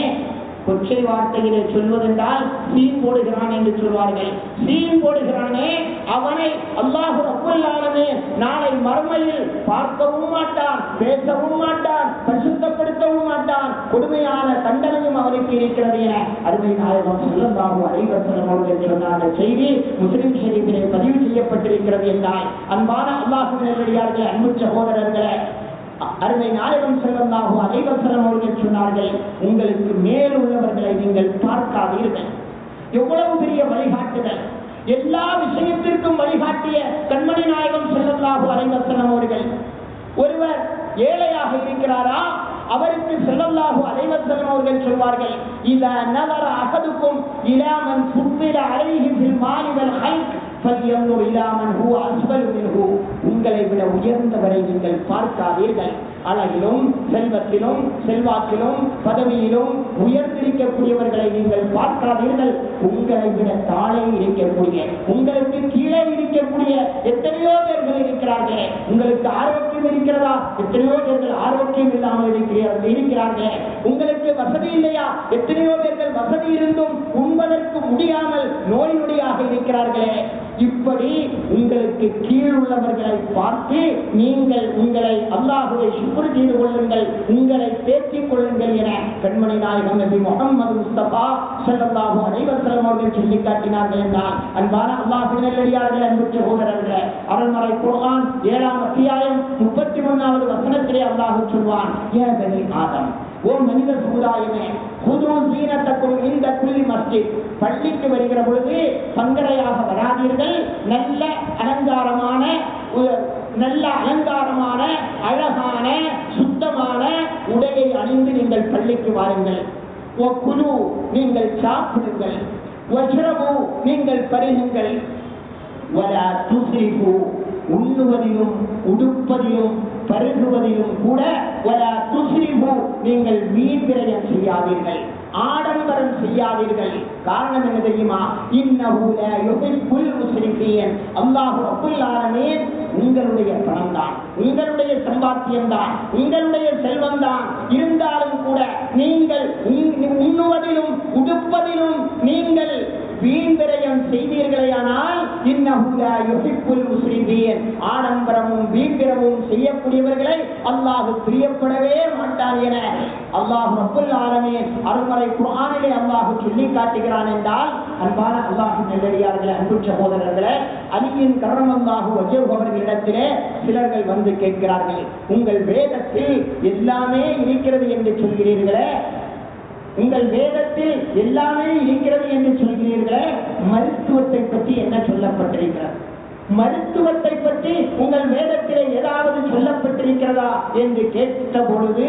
கொச்சை வார்த்தையிலே சொல்வதென்றால் சீன் போடுகிறான் என்று சொல்வார்கள். சீன் போடுகிறானே, அவனை அல்லாஹ் ரப்பல் ஆலமீன் நாளை மறுமையில் பார்க்கவும் மாட்டான், பேசவும் மாட்டான், பரிசுத்தப்படுத்தவும் மாட்டான். கொடுமையான தண்டனையும் அவனுக்கு இருக்கிறது என அருமை நாயகம் ஸல்லல்லாஹு அலைஹி வஸல்லம் அவர்கள் சொன்ன செய்தி முஸ்லிம் ஷரீஃபிலே பதிவு செய்யப்பட்டிருக்கிறது. என்றால் அன்பான அல்லாஹ்வின் நல்லடியார்களே, அன்பு சகோதரர்களே, அருமை நாயகம் ஸல்லல்லாஹு அலைஹி வஸல்லம் அவர்கள் சொன்னார்கள், உங்களுக்கு மேல் உள்ளவர்களை நீங்கள் பார்க்காதீர்கள். எவ்வளவு பெரிய வழிகாட்டுதல்! எல்லா விஷயத்திற்கும் வழிகாட்டிய கண்மணி நாயகம் ஸல்லல்லாஹு அலைஹி வஸல்லம் அவர்கள். ஒருவர் ஏழையாக இருக்கிறாரா, அவருக்கு ஸல்லல்லாஹு அலைஹி வஸல்லம் அவர்கள் சொல்வார்கள், இதா நவர அஹதுக்கும் இலா மன் ஃபுத்தில அலைஹி ஃபில் மாலி வல் ஹல்க் ஃபல்யன்ظுர் இலா மன் ஹுவ அஸ்ஃபலு மின்ஹு. உங்களை விட உயர்ந்தவரை நீங்கள் பார்க்காதீர்கள். அழகிலும் செல்வத்திலும் செல்வாக்கிலும் பதவியிலும் உயர்ந்திருக்கக்கூடியவர்களை நீங்கள் பார்க்காதீர்கள். உங்களை விட தாழே இருக்கக்கூடிய, உங்களுக்கு கீழே இருக்கக்கூடிய எத்தனையோ பேர்கள் இருக்கிறார்களே. உங்களுக்கு ஆரோக்கியம் இருக்கிறதா? எத்தனையோ பேர்கள் ஆரோக்கியம் இல்லாமல் இருக்கிறார்களே. உங்களுக்கு வசதி இல்லையா? எத்தனையோ பேர்கள் வசதி இருந்தும் உண்பதற்கு முடியாமல் நோய் நொடியாக இருக்கிறார்கள். இருக்கிறார்களே, இப்படி உங்களுக்கு கீழ் உள்ளவர்களை பார்த்து நீங்கள் உங்களை அல்லாஹ்வை ஷுக்ர் செய்து கொள்ளுங்கள், உங்களை தேற்றிக் கொள்ளுங்கள் என கண்மணி நாயகம் நபி முஹம்மது முஸ்தபா ஸல்லல்லாஹு அலைஹி வஸல்லம் அவர்கள் சொல்லி காட்டினார்கள் என்றால், அன்பான அல்லாஹ்வின் நல்லடியார்களே, அன்பு சகோதரர்களே, அருள்மறை குர்ஆன் 7ஆம் அத்தியாயம் 31வது வசனத்திலே அல்லாஹ் சொல்வான், யா பனி ஆதம், ஓ மனித சமுதாயமே, குது ஸீனத்தக்கும் இந்த குல்லி மஸ்ஜித், பள்ளிக்கு வருகிற பொழுது பங்கரையாக வராதீர்கள், நல்ல அலங்காரமான அழகான சுத்தமான உடையை அணிந்து நீங்கள் பள்ளிக்கு வாருங்கள். ஓ குலு, நீங்கள் சாப்பிடுங்கள். வஷ்ரபு, நீங்கள் பருகுங்கள். வலா துஸ்ரிஃபு, உண்ணுவதிலும் உடுப்பதிலும் பருகுவதிலும் கூட வலா துஸ்ரிஃபு, நீங்கள் வீண் விரயம் செய்யாதீர்கள், ஆடம்பரம் செய்யாதீர்கள். காரணம் என்ன தெரியுமா? இன்னஹு லா யுஹிப்புல் முஸ்ரிஃபீன். அல்லாஹ் ரப்புல் ஆலமீன் உங்களுடைய பணம் தான், உங்களுடைய சம்பாத்தியம் தான், உங்களுடைய செல்வம் தான் இருந்தாலும் கூட நீங்கள் உண்ணுவதிலும் உடுப்பதிலும் நீங்கள் வீண் விரயம் செய்தீர்களேயானால் இன்னஹு லா யுஹிப்புல் முஸ்ரிஃபீன், ஆடம்பரமும் வீண்விரமும் செய்யக்கூடியவர்களை அல்லாஹ் பிரியப்படவே மாட்டான் என அல்லாஹ் ரப்புல் ஆலமீன் அருள்மறை குர்ஆனிலே அல்லாஹ் சொல்லி காட்டுகிறான் என்றால், அன்பான அல்லாஹ்வின் நல்லடியார்களே, அன்பு சகோதரர்களே, அலியின் கர்ரமல்லாஹு வஜஹு அவர்களிடத்திலே சிலர்கள் வந்து கேட்கிறார்கள், உங்கள் வேதத்தில் எல்லாமே இருக்கிறது என்று சொல்கிறீர்களே, உங்கள் வேதத்தில் எல்லாமே இருக்கிறது என்று சொல்கிறீர்களே, மருத்துவத்தை பற்றி என்ன சொல்லப்பட்டிருக்கிறது? மருத்துவத்தை பற்றி உங்கள் வேதத்திலே ஏதாவது சொல்லப்பட்டிருக்கிறதா என்று கேட்ட பொழுது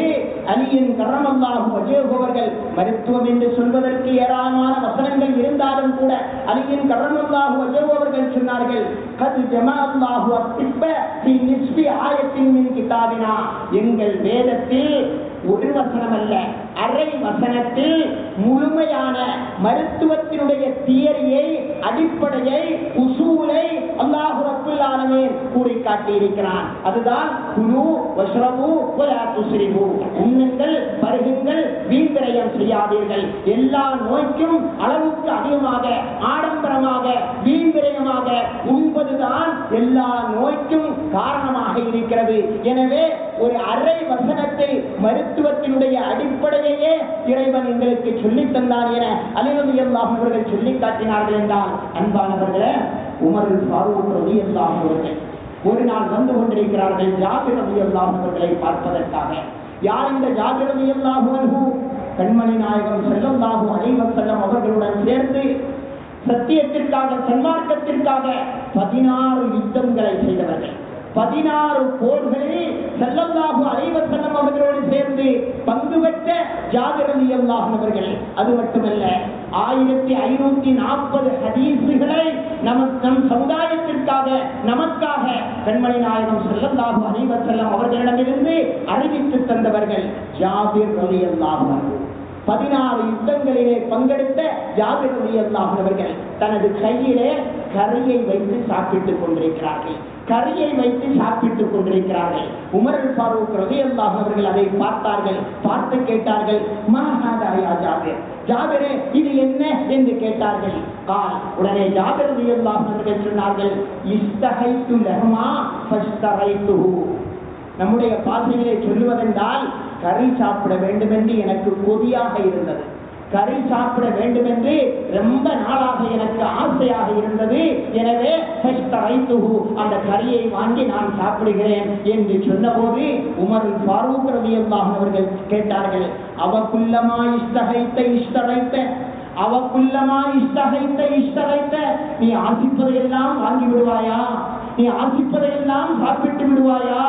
அலியின் கர்ரமல்லாஹு வஜஹு அவர்கள், மருத்துவம் என்று சொல்வதற்கு ஏராளமான வசனங்கள் இருந்தாலும் கூட அலியின் கர்ரமல்லாஹு வஜஹு அவர்கள் சொன்னார்கள், கத் ஜமஅல்லாஹு அத்திப்ப ஃபீ நிஸ்பி ஆயத்தின் மின் கிதாபினா, எங்கள் வேதத்தில் ஒரு வசனம் அல்ல, அரை வசனத்தில் முழுமையான மருத்துவத்தினுடைய தியரியை, அடிப்படையை, உசூலை அல்லாஹ் ரப்புல் ஆலமீன் கூறி காட்டி இருக்கிறான். அதுதான் குலு வஷ்ரபு வலா துஸ்ரிஃபு, உண்ணுங்கள், பருகுங்கள், வீண் விரயம் செய்யாதீர்கள். எல்லா நோய்க்கும் அளவுக்கு அதிகமாக ஆடம்பரமாக வீண் விரயமாக உண்பதுதான் எல்லா நோய்க்கும் காரணமாக இருக்கிறது. எனவே ஒரு அரை வசனத்தில் மருத்துவத்தினுடைய அடிப்படையே இறைவன் எங்களுக்கு சொல்லித் தந்தார் என அலி ரலியல்லாஹு அன்ஹு அவர்கள் சொல்லி காட்டினார்கள் என்றால், அன்பானவர்களே, உமர் ஃபாரூக் ரலியல்லாஹு அன்ஹு அவர்கள் ஒரு நாள் வந்து கொண்டிருக்கிறார்கள் ஜாபிர் ரலியல்லாஹு அன்ஹு அவர்களை பார்ப்பதற்காக. யார் இந்த ஜாபிர் ரலியல்லாஹு அன்ஹு? கண்மணி நாயகம் ஸல்லல்லாஹு அலைஹி வஸல்லம் அவர்களுடன் சேர்ந்து சத்தியத்திற்காக, சன்மார்க்கத்திற்காக 16 யுத்தங்களை செய்தவர்கள். 16 போர்களில் ஸல்லல்லாஹு அலைஹி வஸல்லம் அவர்களோடு சேர்ந்து பங்கு பெற்ற ஜாபிர் ரலியல்லாஹு அன்ஹு அவர்கள். அது மட்டுமல்ல, 1540 ஹதீஸுகளை நம் சமுதாயத்திற்காக, நமக்காக கண்மணி நாயகம் ஸல்லல்லாஹு அலைஹி வஸல்லம் அவர்களிடமிருந்து அறிவித்து தந்தவர்கள் ஜாபிர் ரலியல்லாஹு அன்ஹு. 16 யுத்தங்களிலே பங்கெடுத்த ஜாபிர் ரலியல்லாஹு அன்ஹு அவர்கள் தனது கையிலே கறியை வைத்து சாப்பிட்டுக் கொண்டிருக்கிறார்கள். கறியை வைத்து சாப்பிட்டுக் கொண்டிருக்கிறார்கள். உமர் ஃபாரூக் ரலியல்லாஹு அன்ஹு அவர்கள் அதை பார்த்தார்கள். பார்த்து கேட்டார்கள், மா ஹாதா யா ஜாபிர், ஜாபிரே இது என்ன என்று கேட்டார்கள். உடனே ஜாபிர் ரலியல்லாஹு அன்ஹு அவர்கள் சொன்னார்கள், இஸ்தஹைத்து லஹமா ஃபஸ்தரைத்துஹு. நம்முடைய பாஷையிலே சொல்லுவதென்றால், கறி சாப்பிட வேண்டும் என்று எனக்கு கொதியாக இருந்தது, கறி சாப்பிட வேண்டும் என்று ரொம்ப நாளாக எனக்கு ஆசையாக இருந்தது. எனவே அந்த கறியை வாங்கி நான் சாப்பிடுகிறேன் என்று சொன்னபோது உமர் ஃபாரூக் ரலியல்லாஹு அன்ஹு அவர்கள் கேட்டார்கள், அவக்குல்லமா இஷ்டகைத்த அவக்குல்லமா இஷ்டகைத்த, நீ ஆசிப்பதையெல்லாம் வாங்கி விடுவாயா, நீ ஆசிப்பதையெல்லாம் சாப்பிட்டு விடுவாயா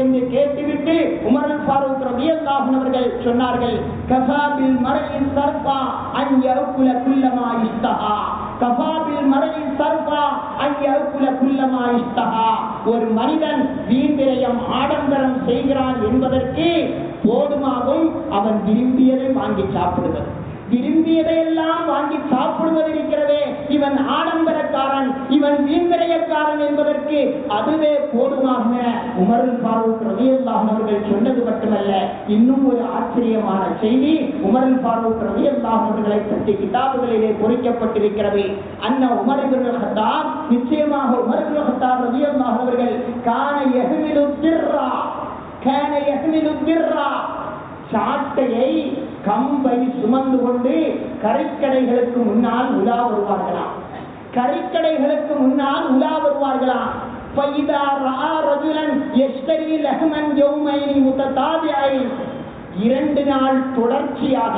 என்று கேட்டுவிட்டு உமர் ஃபாரூக் ரலியல்லாஹு அன்ஹு அவர்கள் சொன்னார்கள், கஃபாபில் மர்இன் சர்ஃபா அன் யஅகுல குல்லமா இஷ்தஹா, கஃபாபில் மர்இன் சர்ஃபா அன் யஅகுல குல்லமா இஷ்தஹா. ஒரு மனிதன் வீண் விரயம், ஆடம்பரம் செய்கிறான் என்பதற்கு போதுமாகும் அவன் விரும்பியதை வாங்கி சாப்பிடுவது. விரும்பியதையெல்லாம் வாங்கி சாப்பிடுவது இருக்கிறதே, இவன் ஆடம்பரக்காரன், இவன் வீண்விரயக்காரன் என்பதற்கு அதுவே போதுமாக உமர் ஃபாரூக் ரலியல்லாஹு அன்ஹு அவர்கள் சொன்னது மட்டுமல்ல, இன்னும் ஒரு ஆச்சரியமான செய்தி உமர் ஃபாரூக் ரலியல்லாஹு அவர்களை பற்றி கிதாபுகளிலே பொறிக்கப்பட்டிருக்கிறது. அன்ன உமர் இப்னுல் கத்தாப், நிச்சயமாக உமர் இப்னுல் கத்தாப் ரலியல்லாஹு அவர்கள் கான யஹ்மிலு திர்ரா, சாட்டையை கம்பை சுமந்து கொண்டு கறிக்கடைகளுக்கு முன்னால் உலா வருவார்களாம். கறிக்கடைகளுக்கு முன்னால் உலா வருவார்களாம். فَإِذَا رَأَى رَجُلًا يَشْتَرِي لَحْمًا يَوْمَيْنِ مُتَتَابِعَيْنِ, 2 நாள் தொடர்ச்சியாக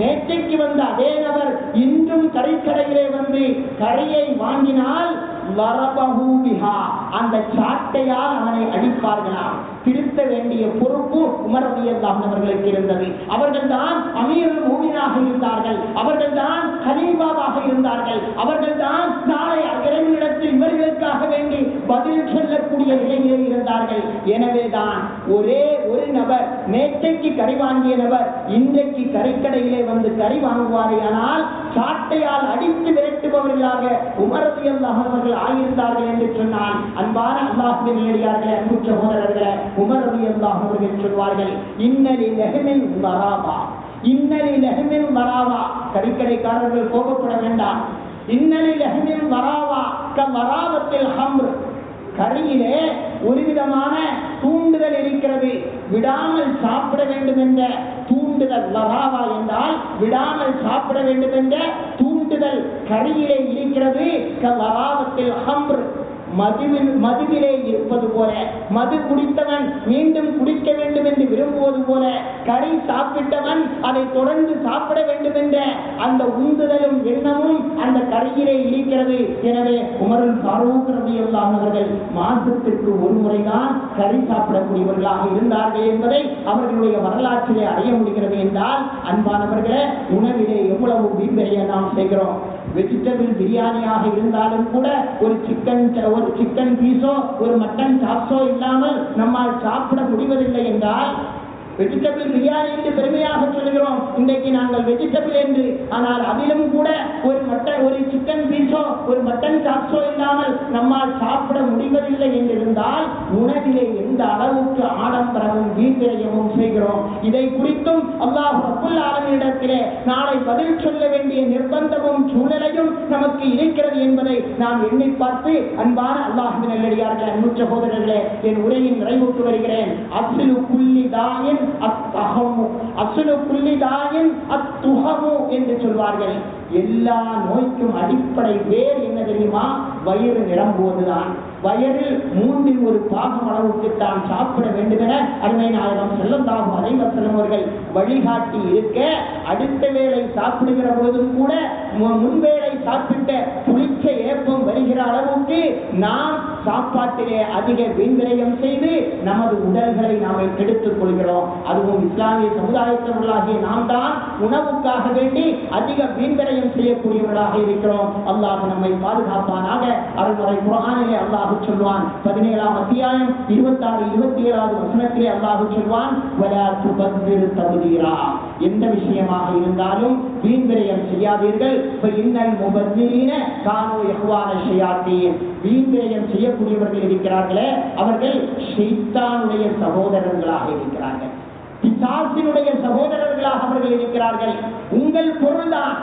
நேற்றைக்கு வந்த அதே நபர் இன்றும் கறிக்கடையிலே வந்து கறியை வாங்கினால் வரபஹு பிஹா, அந்த சாட்டையால் அவனை அடிப்பார்களாம். திருத்த வேண்டிய பொறுப்பு உமர் ரலியல்லாஹு அவர்களுக்கு இருந்தது. அவர்கள்தான் அமீருல் மூமினாக இருந்தார்கள், அவர்கள்தான் கலீஃபாவாக இருந்தார்கள், அவர்கள்தான் நாளை இறைவனிடத்தில் இவர்களுக்காக வேண்டி பதில் சொல்லக்கூடிய நிலையிலே இருந்தார்கள். எனவேதான் ஒரே ஒரு நபர், நேற்றைக்கு கறி வாங்கிய நபர் இன்றைக்கு கறிக்கடையிலே வந்து கறி வாங்குவாரேயானால் சாட்டையால் அடித்து விரட்டுபவர்களாக உமர் ரலியல்லாஹு அவர்கள் ஆயிருந்தார்கள் என்று சொன்னால், அன்பான அல்லாஹ்வின் நல்லடியார்களே, அன்பு சகோதரர்களே, உமர் ரலியல்லாஹு அவர்கள் சொல்வார்கள், இன்னலி லஹ்மில் வராபா, இன்னலி லஹ்மில் வராபா. கறிக்கடைக்காரர்கள் கோபப்பட வேண்டாம். இன்னலி லஹ்மில் வராபா கவராபத்தில் ஹம்ர், கறியிலே ஒரு விதமான தூண்டுதல் இருக்கிறது, விடாமல் சாப்பிட வேண்டும் என்ற தூண்டுதல். லராவா என்றால் விடாமல் சாப்பிட வேண்டும் என்ற தூண்டுதல் கறியிலே இருக்கிறது. கவராபத்தில் ஹம்ர், மதுவிலே இருப்பது போல, மது குடித்தவன் மீண்டும் குடிக்க வேண்டும் என்று விரும்புவது போல, கறி சாப்பிட்டவன் அதை தொடர்ந்து சாப்பிட வேண்டும் என்ற அந்த உந்துதலும் எண்ணமும் அந்த கறியிலே இருக்கிறது. எனவே உமருல் ஃபாரூக் ரலியல்லாஹு அவர்கள் மாதத்திற்கு ஒரு முறைதான் கறி சாப்பிடக்கூடியவர்களாக இருந்தார்கள் என்பதை அவர்களுடைய வரலாற்றிலே அறிய முடிகிறது. என்றால் அன்பானவர்களே, உணவிலே எவ்வளவு வீண்வெளியை நாம் செய்கிறோம். வெஜிடபிள் பிரியாணியாக இருந்தாலும் கூட ஒரு சிக்கன் பீஸோ ஒரு மட்டன் சாப்ஸோ இல்லாமல் நம்மால் சாப்பிட முடிவதில்லை என்றால், வெஜிடபிள் பிரியாணி என்று பெருமையாக சொல்கிறோம் இன்றைக்கு நாங்கள் வெஜிடபிள் என்று. ஆனால் அதிலும் கூட ஒரு சிக்கன் பீஸோ ஒரு மட்டன் சாப்ஸோ இல்லாமல் நம்மால் சாப்பிட முடிவதில்லை என்றிருந்தால் உணவிலே எந்த அளவுக்கு ஆடம்பரமும் வீண்விரயமும் செய்கிறோம். இதை குறித்தும் அல்லாஹ் ரப்புல் ஆலமீனிடத்திலே நாளை பதில் சொல்ல வேண்டிய நிர்பந்தமும் சூழ்நிலையும் நமக்கு இருக்கிறது என்பதை நாம் எண்ணி பார்த்து, அன்பான அல்லாஹ்வின் நல்லடியார்களே, அன்பு சகோதரர்களே, என் உரையின் நிறைவுக்கு வருகிறேன். அஸ்லு குல்லி தாயின் அத்தஹமு, அஸ்லு குல்லி தாயின் அத்துஹமு என்று சொல்வார்கள். எல்லா நோய்க்கும் அடிப்படை வேர் என்ன தெரியுமா? வயிறு நிரம்புவதுதான். வயதில் 1/3 அளவுக்கு தான் சாப்பிட வேண்டும் என அருமை நாயகம் ஸல்லல்லாஹு அலைஹி வஸல்லம் அவர்கள் வழிகாட்டி இருக்க, அடுத்த வேளை சாப்பிடுகிற பொழுதும் கூட முன்வேளை சாப்பிட்ட புளிச்ச ஏப்பம் வருகிற அளவுக்கு நாம் சாப்பாட்டிலே அதிக வீண்விரயம் செய்து நமது உடல்களை நாமே கெடுத்துக் கொள்கிறோம். அதுவும் இஸ்லாமிய சமுதாயத்தவர்களாகிய நாம் தான் உணவுக்காக வேண்டி அதிக வீண்விரயம் செய்யக்கூடியவர்களாக இருக்கிறோம். அல்லாஹ் நம்மை பாதுகாப்பானாக. அருள்முறை குர்ஆனிலே அல்லாஹ் சொல்வான், 17ஆம் அத்தியாயம் 26, 27வது வசனத்திலே அல்லாஹ் சொல்வான், வலா துபத்திர் தப்தீரா, எந்த விஷயமாக இருந்தாலும் வீண்விரயம் செய்யாதீர்கள். இன்னல் முபத்திரீன கானூ இஹ்வான ஷயாத்தீன், வீண்விரயம் செய்யக்கூடியவர்கள் இருக்கிறார்களே அவர்கள் ஷைத்தானுடைய சகோதரர்களாக இருக்கிறார்கள், பிசாசினுடைய சகோதரர்களாக அவர்கள் இருக்கிறார்கள். உங்கள் பொருள்தான்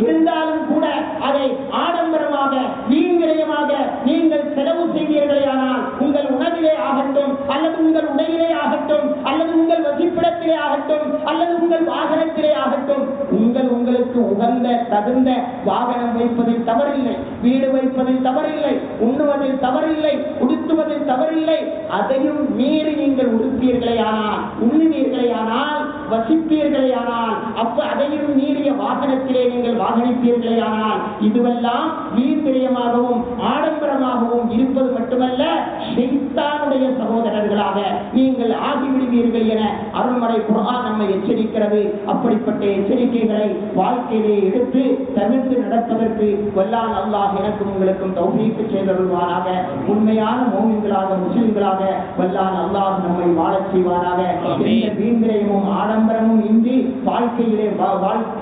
இருந்தாலும் கூட அதை ஆடம்பரமாக வீண்விரயமாக நீங்கள் செலவு செய்வீர்களேயானால், உங்கள் உணவிலே ஆகட்டும் அல்லது உங்கள் உடையிலே ஆகட்டும் அல்லது உங்கள் வசிப்பிடத்திலே ஆகட்டும் அல்லது உங்கள் வாகனத்திலே ஆகட்டும், உங்களுக்கு உகந்த தகுந்த வாகனம் வைப்பதில் தவறில்லை, வீடு வைப்பதில் தவறில்லை, உண்ணுவதில் தவறில்லை, உடுத்துவதில் தவறில்லை. அதையும் மீறி நீங்கள் உடுப்பீர்களேயானால், உண்ணுவீர்களேயானால், வசிப்பீர்களேயானால், அப்ப அதையும் மீறிய வாகனத்திலே நீங்கள் வாகனிப்பீர்களேயானால், இதுவெல்லாம் வீண்விரயமாகவும் ஆடம்பரமாகவும் இருப்பது மட்டுமல்ல, ஷைத்தானுடைய சகோதரர்களாக நீங்கள் ஆகிவிடுவீர்கள் என அருள்மறை குர்ஆன் நம்மை எச்சரிக்கிறது. அப்படிப்பட்ட எச்சரிக்கைகளை வாழ்க்கையிலே எடுத்து தவிர்த்து நடப்பதற்கு வல்லான் அல்லாஹ் எனக்கும் உங்களுக்கும் தௌஃபீக் செய்தருள்வானாக. உண்மையான மோமின்களாக முஸ்லிம்களாக வல்லான் அல்லாஹ் நம்மை வாழச் செய்வானாக. எந்த வீண்விரயமும் ஆடம்பரமும் இன்றி வாழ்க்கையிலே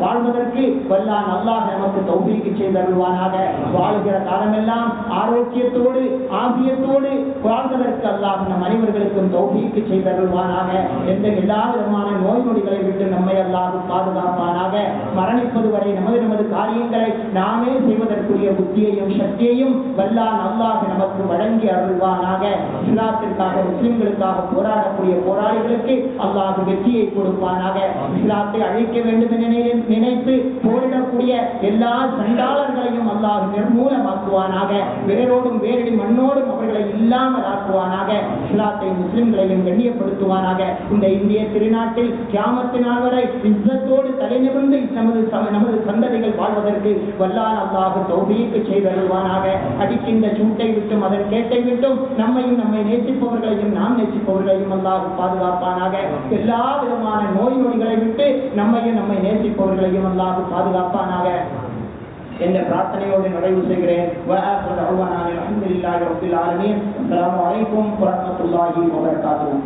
வாழ்வதற்கு வல்லான் அல்லாஹ் நமக்கு தௌஃபீக் செய்தருள்வானாக. வாழ்கிற காலமெல்லாம் ஆரோக்கியத்தோடு ஆபியத்தோடு வாழ்வதற்கு அல்லாஹ் நம் அனைவர்களுக்கும் தௌஃபீக் செய்தருள்வானாக. எந்த எல்லா விதமான நோய் நொடிகளை விட்டு நம்மை அல்லாஹ் பாதுகாப்பானாக. மரணிப்பது வரை நமது காரியங்களை நாமே செய்வதற்குரிய புத்தியையும் சக்தியையும் வல்லான் அல்லாஹ் நமக்கு வழங்கி அருள்வானாக. இஸ்லாத்திற்காக முஸ்லிம்களுக்காக போராடக்கூடிய போராளிகளுக்கு அல்லாஹ் வெற்றியை கொடுப்பானாக. இஸ்லாத்தை அழிக்க வேண்டும் என நினைத்து போரிடக்கூடிய எல்லா சண்டாளர்களையும் அல்லாஹ் நிர்மூலமாக்குவானாக. வேரோடும் வேரடி மண்ணோடும் அவர்களை இல்லாமல் ஆக்குவானாக. இஸ்லாத்தை முஸ்லிம்களையும் கண்ணியப்படுத்துவானாக. இந்த இந்திய திருநாட்டில் கியாமத்து நாள் வரை இஸ்ஸத்தோடு தலைநிமிர்ந்து நமது சந்ததிகள் வாழ்வதற்கு வல்லான் அல்லாஹ் தௌஃபீக் செய்தருள்வானாக. அடிக்கின்ற சூட்டை விட்டும் அதன் கேட்டை விட்டும் நம்மையும் நம்மை நேசிப்பவர்களையும் நாம் நேசிப்பவர்களையும் அல்லாஹ் பாதுகாப்பானாக. எல்லா விதமான நோய் நொடிகளை விட்டு நம்மையும் நம்மை நேசிப்பவர்களையும் அல்லாஹ் பாதுகாப்பானாக என்ற பிரார்த்தனையோடு நிறைவு செய்கிறேன். அஸ்ஸலாமு அலைக்கும் வரஹ்மத்துல்லாஹி வபரகாத்துஹு.